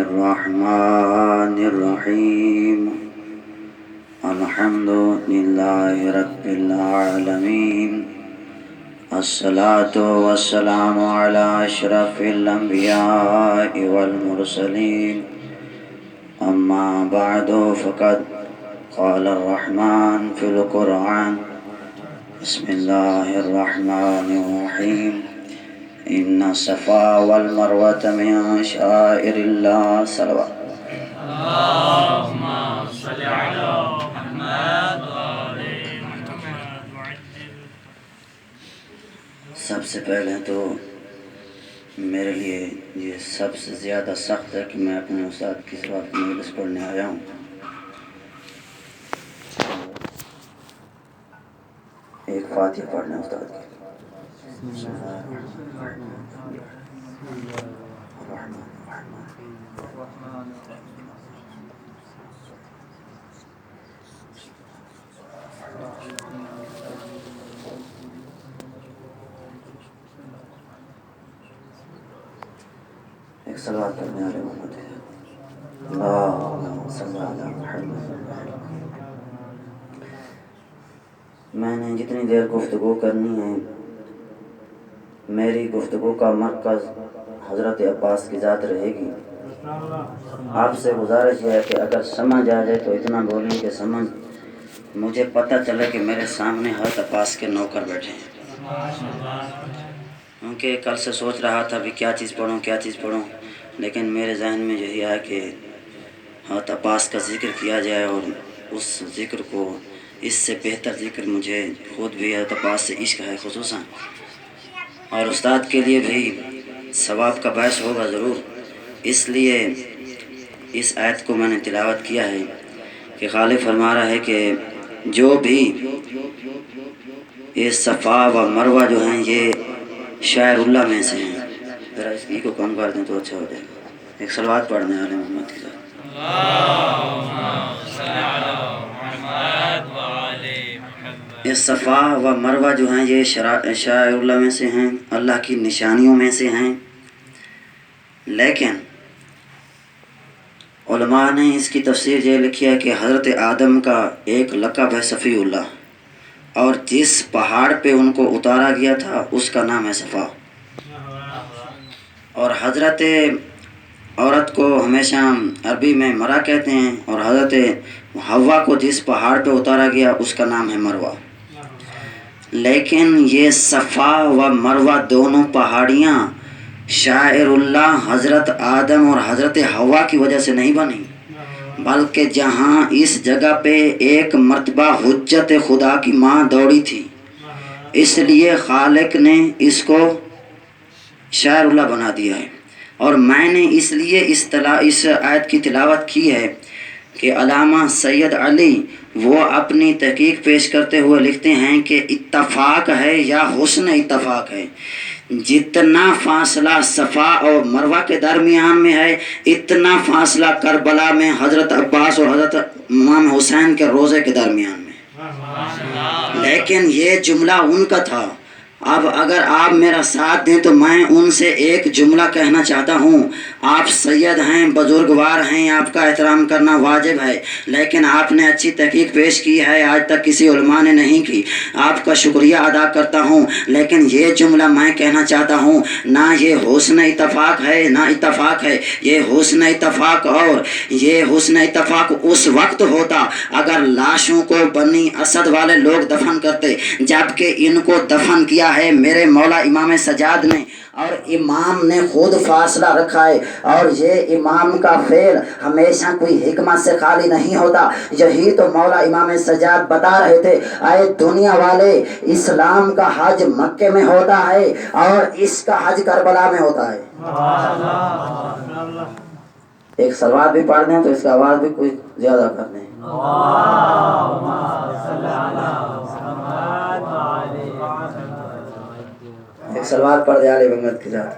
الرحمن الرحيم الحمد لله رب العالمين الصلاة والسلام على أشرف الأنبياء والمرسلين أما بعد فقد قال الرحمن في القرآن بسم الله الرحمن الرحيم إن الصفا والمروة من شعائر الله صلوات اللهم صل على محمد وآل محمد وعجل. سب سے پہلے تو میرے لیے یہ سب سے زیادہ سخت ہے کہ میں اپنے استاد کی سبق مجلس پڑھنے آیا ہوں. ایک فاتحہ پڑھ لیں استاد کی. بسم اللہ الرحمن الرحیم. ایک صلوات پڑھنے والے محمد اللہم صلی علی محمد. میں نے جتنی دیر گفتگو کرنی ہے میری گفتگو کا مرکز حضرت عباس کی ذات رہے گی. آپ سے گزارش یہ ہے کہ اگر سمجھ آ جائے تو اتنا بولیں کہ سمجھ مجھے پتہ چلے کہ میرے سامنے حضرت عباس کے نوکر بیٹھے ہیں. کیونکہ کل سے سوچ رہا تھا بھی کیا چیز پڑھوں لیکن میرے ذہن میں یہی آیا کہ حضرت عباس کا ذکر کیا جائے اور اس ذکر کو اس سے بہتر ذکر مجھے خود بھی حضرت عباس سے عشق ہے خصوصاً اور استاد کے لیے بھی ثواب کا باعث ہوگا ضرور. اس لیے اس آیت کو میں نے تلاوت کیا ہے کہ خالق فرما رہا ہے کہ جو بھی یہ صفا و مروہ جو ہیں یہ شاعر اللہ میں سے ہیں. ذرا اس کی کو کم کر دیں تو اچھا ہو جائے گا. ایک صلوات پڑھنے والے محمد کی ذات. یہ صفا و مروہ جو ہیں یہ شاعر اللہ میں سے ہیں, اللہ کی نشانیوں میں سے ہیں. لیکن علماء نے اس کی تفسیر یہ لکھی ہے کہ حضرت آدم کا ایک لقب ہے صفی اللہ اور جس پہاڑ پہ ان کو اتارا گیا تھا اس کا نام ہے صفا. اور حضرت عورت کو ہمیشہ عربی میں مرا کہتے ہیں اور حضرت حوا کو جس پہاڑ پہ اتارا گیا اس کا نام ہے مروہ. لیکن یہ صفا و مروہ دونوں پہاڑیاں شاعر اللہ حضرت آدم اور حضرت حوا کی وجہ سے نہیں بنی بلکہ جہاں اس جگہ پہ ایک مرتبہ حجت خدا کی ماں دوڑی تھی اس لیے خالق نے اس کو شاعر اللہ بنا دیا ہے. اور میں نے اس لیے اس آیت کی تلاوت کی ہے کہ علامہ سید علی وہ اپنی تحقیق پیش کرتے ہوئے لکھتے ہیں کہ اتفاق ہے یا حسن اتفاق ہے. جتنا فاصلہ صفا اور مروہ کے درمیان میں ہے اتنا فاصلہ کربلا میں حضرت عباس اور حضرت امام حسین کے روضے کے درمیان میں. لیکن یہ جملہ ان کا تھا. اب اگر آپ میرا ساتھ دیں تو میں ان سے ایک جملہ کہنا چاہتا ہوں. آپ سید ہیں, بزرگوار ہیں, آپ کا احترام کرنا واجب ہے, لیکن آپ نے اچھی تحقیق پیش کی ہے, آج تک کسی علماء نے نہیں کی. آپ کا شکریہ ادا کرتا ہوں. لیکن یہ جملہ میں کہنا چاہتا ہوں نہ یہ حسن اتفاق ہے نہ اتفاق ہے. یہ حسن اتفاق اور یہ حسن اتفاق اس وقت ہوتا اگر لاشوں کو بنی اسد والے لوگ دفن کرتے, جبکہ ان کو دفن کیا ہے میرے مولا امام سجاد نے اور امام نے خود فاصلہ رکھا ہے. اور یہ امام کا فعل ہمیشہ کوئی حکمت سے خالی نہیں ہوتا. یہی تو مولا امام سجاد بتا رہے تھے, اے دنیا والے اسلام کا حج مکے میں ہوتا ہے اور اس کا حج کربلا میں ہوتا ہے. ایک صلوات بھی پڑھ دیں تو اس کا آواز بھی کوئی زیادہ کر دیں. ایک صلوات پڑھ دے آل محمد کی ذات.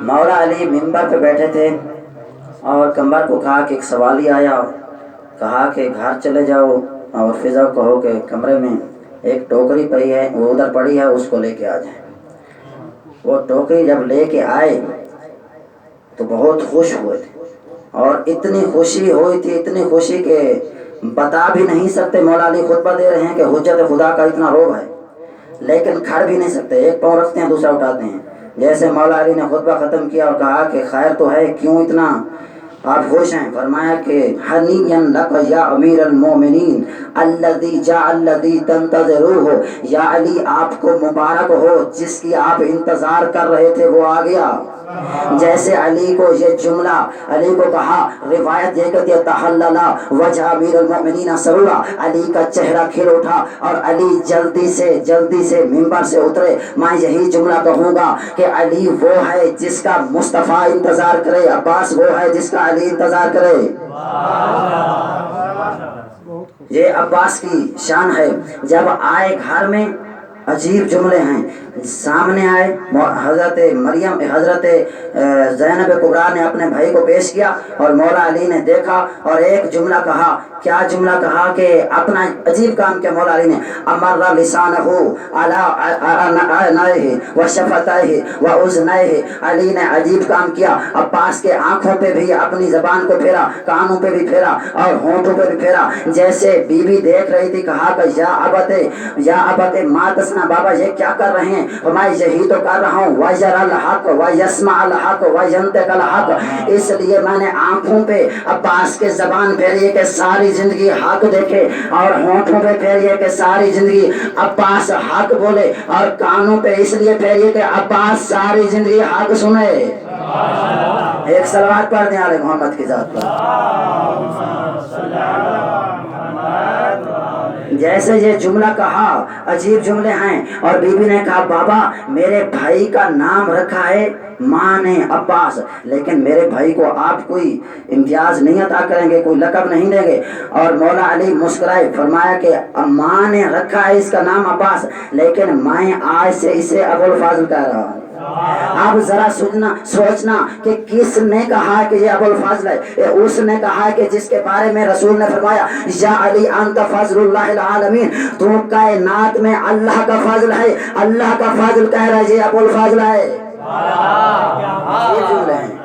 مولا علی منبر پہ بیٹھے تھے اور کمبر کو کہا کہ ایک سوالی آیا, کہا کہ گھر چلے جاؤ اور فضا کو کہو کہ کمرے میں ایک ٹوکری پڑی ہے, وہ ادھر پڑی ہے, اس کو لے کے آ جائیں. وہ ٹوکری جب لے کے آئے تو بہت خوش ہوئے تھے، اور اتنی خوشی ہوئی تھی، اتنی خوشی کہ بتا بھی نہیں سکتے۔ مولا علی خطبہ دے رہے ہیں کہ حجت خدا کا اتنا روب ہے، لیکن کھڑ بھی نہیں سکتے، ایک پاؤں رکھتے ہیں دوسرا اٹھاتے ہیں۔ جیسے مولا علی نے خطبہ ختم کیا اور کہا کہ خیر تو ہے، کیوں اتنا آپ خوش ہیں؟ فرمایا کہ حنیًا لک یا امیر المومنین الذی جاء الذی تنتظروہ، یا علی آپ کو مبارک ہو، جس کی آپ انتظار کر رہے تھے وہ آ گیا۔ جیسے علی کو یہ جملہ علی کو کہا، روایت یہ کہتی ہے تحلل وجہ امیر المؤمنین سرورا، علی کا چہرہ کھل اٹھا اور علی جلدی سے ممبر سے اترے۔ میں یہی جملہ کہوں گا کہ علی وہ ہے جس کا مصطفیٰ انتظار کرے، عباس وہ ہے جس کا علی انتظار کرے۔ یہ عباس کی شان ہے۔ جب آئے گھر میں عجیب جملے ہیں، سامنے آئے حضرت مریم، حضرت زینب کبریٰ نے اپنے بھائی کو پیش کیا اور مولا علی نے دیکھا اور ایک جملہ کہا۔ کیا جملہ کہا کہ اپنا عجیب کام کیا مولا علی نے، امر لسانہ علی وشفتیہ واذنیہ، علی نے عجیب کام کیا، عباس کے آنکھوں پہ بھی اپنی زبان کو پھیرا، کانوں پہ بھی پھیرا اور ہونٹوں پہ بھی پھیرا۔ جیسے بیوی دیکھ رہی تھی، کہا کہ یا ابت ما تصنع، بابا یہ کیا کر رہے ہیں؟ میں یہی تو کر رہا ہوں، وَيَرَى الْحَقَّ وَيَسْمَعَ الْحَقَّ وَيَنطِقُ الْحَقَّ، اس لیے میں نے آنکھوں پہ عباس کے زبان پھیری کہ ساری زندگی حق دیکھے، اور ہونٹوں پہ پھیریے کہ ساری زندگی عباس حق بولے، اور کانوں پہ اس لیے پھیریے کہ عباس ساری زندگی حق سنے۔ ایک صلوات پڑھ دیں آل محمد کی ذات پر۔ جیسے یہ جملہ کہا، عجیب جملے ہیں، اور بی بی نے کہا بابا میرے بھائی کا نام رکھا ہے ماں نے عباس، لیکن میرے بھائی کو آپ کوئی امتیاز نہیں عطا کریں گے، کوئی لقب نہیں دیں گے؟ اور مولا علی مسکرائے، فرمایا کہ ماں نے رکھا ہے اس کا نام عباس، لیکن میں آج سے اسے ابو الفاضل کہہ رہا ہوں۔ اب ذرا سوچنا کہ کس نے کہا کہ یہ ابو الفاضل ہے؟ اس نے کہا کہ جس کے بارے میں رسول نے فرمایا یا علی انت فضل اللہ العالمین، تو کائنات میں اللہ کا فضل ہے، اللہ کا فضل کہہ رہا ہے یہ ابو الفاضل ہے۔ یہ جملے ہیں،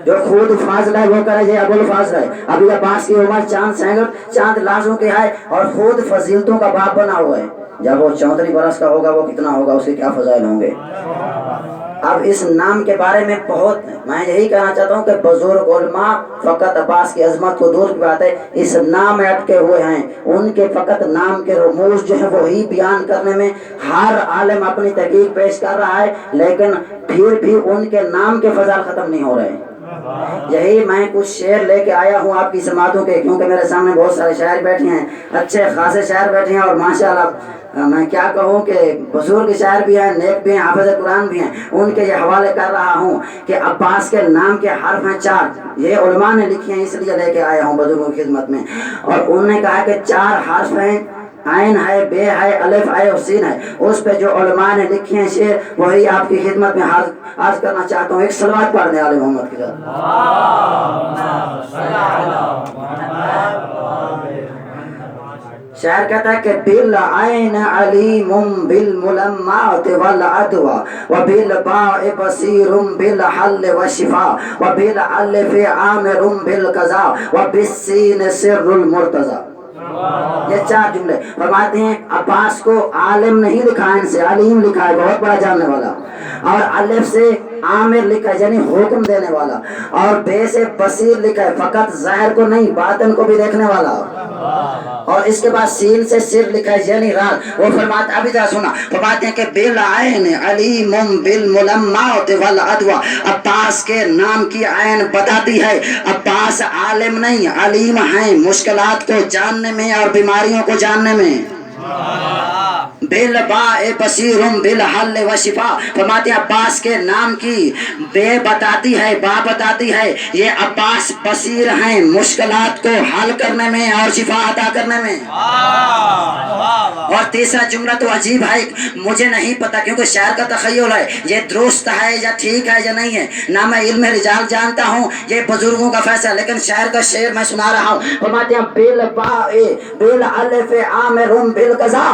جو خود فاضل ہے وہ کہہ رہا ہے یہ ابو الفاضل ہے۔ ابھی عباس کی عمر چاند لازوں کی ہے اور خود فضیلتوں کا باپ بنا ہوا ہے۔ جب وہ 34 برس کا ہوگا وہ کتنا ہوگا، اس کے کیا فضائل ہوں گے۔ اب اس نام کے بارے میں بہت میں یہی کہنا چاہتا ہوں کہ بزرگ علماء فقط عباس کی عظمت کو دور کی بات ہے، اس نام میں اٹکے ہوئے ہیں، ان کے فقط نام کے رموز جو ہیں وہی بیان کرنے میں ہر عالم اپنی تحقیق پیش کر رہا ہے، لیکن پھر بھی ان کے نام کے فضائل ختم نہیں ہو رہے ہیں۔ یہی میں کچھ شعر لے کے آیا ہوں آپ کی سماعتوں کے، کیونکہ میرے سامنے بہت سارے شاعر بیٹھے ہیں، اچھے خاصے شاعر بیٹھے ہیں، اور ماشاءاللہ میں کیا کہوں کہ بزرگ شاعر بھی ہیں، نیک بھی ہیں، حافظ قرآن بھی ہیں، ان کے یہ حوالے کر رہا ہوں کہ عباس کے نام کے حرف ہیں 4، یہ علماء نے لکھی ہیں، اس لیے لے کے آیا ہوں بزرگوں کی خدمت میں، اور انہوں نے کہا کہ 4 حرف ہیں، عین ہے، بے ہے، الف ہے اور سین ہے۔ اس پہ جو علماء نے لکھی ہیں شعر وہی آپ کی خدمت میں عرض کرنا چاہتا ہوں۔ ایک صلوات پڑھ دیں آل محمد کی ذات۔ شاعر کہتا ہے کہ بالعین علیم بالملمات والعدوى وبالباء بصیر بالحل والشفاء وبالالف عامر بالقضاء وبالسین سر المرتضی۔ یہ 4 جملے فرماتے ہیں عباس کو عالم نہیں لکھا ہے، ان سے علیم لکھا ہے، بہت بڑا جاننے والا، اور الف سے عامر لکھا ہے یعنی حکم دینے والا، اور بے سے بصیر لکھا ہے فقط ظاہر کو نہیں باطن کو بھی دیکھنے والا، اور اس کے بعد سین سے سر لکھا ہے یعنی راز۔ وہ فرماتے ابھی ذرا سنا، فرماتے ہیں کہ بالعین علیم بالملمات والعدوى، عباس کے نام کی عین بتاتی ہے عباس عالم نہیں علیم ہیں، مشکلات کو جاننے میں اور بیماریوں کو جاننے میں۔ بالباء بصیر بالحل وشفاء، فرماتے ہیں عباس کے نام کی بے بتاتی ہے، با بتاتی ہے، یہ عباس بصیر ہیں مشکلات کو حل کرنے میں اور شفا عطا کرنے میں۔ اور تیسرا جملہ تو عجیب ہے، مجھے نہیں پتا کیونکہ شاعر کا تخیل ہے یہ درست ہے یا ٹھیک ہے یا نہیں ہے، نہ میں علم رجال جانتا ہوں، یہ بزرگوں کا فیصلہ، لیکن شاعر کا شعر میں سنا رہا ہوں۔ فرماتے ہیں بالباء بالالف عامر بالقضاء،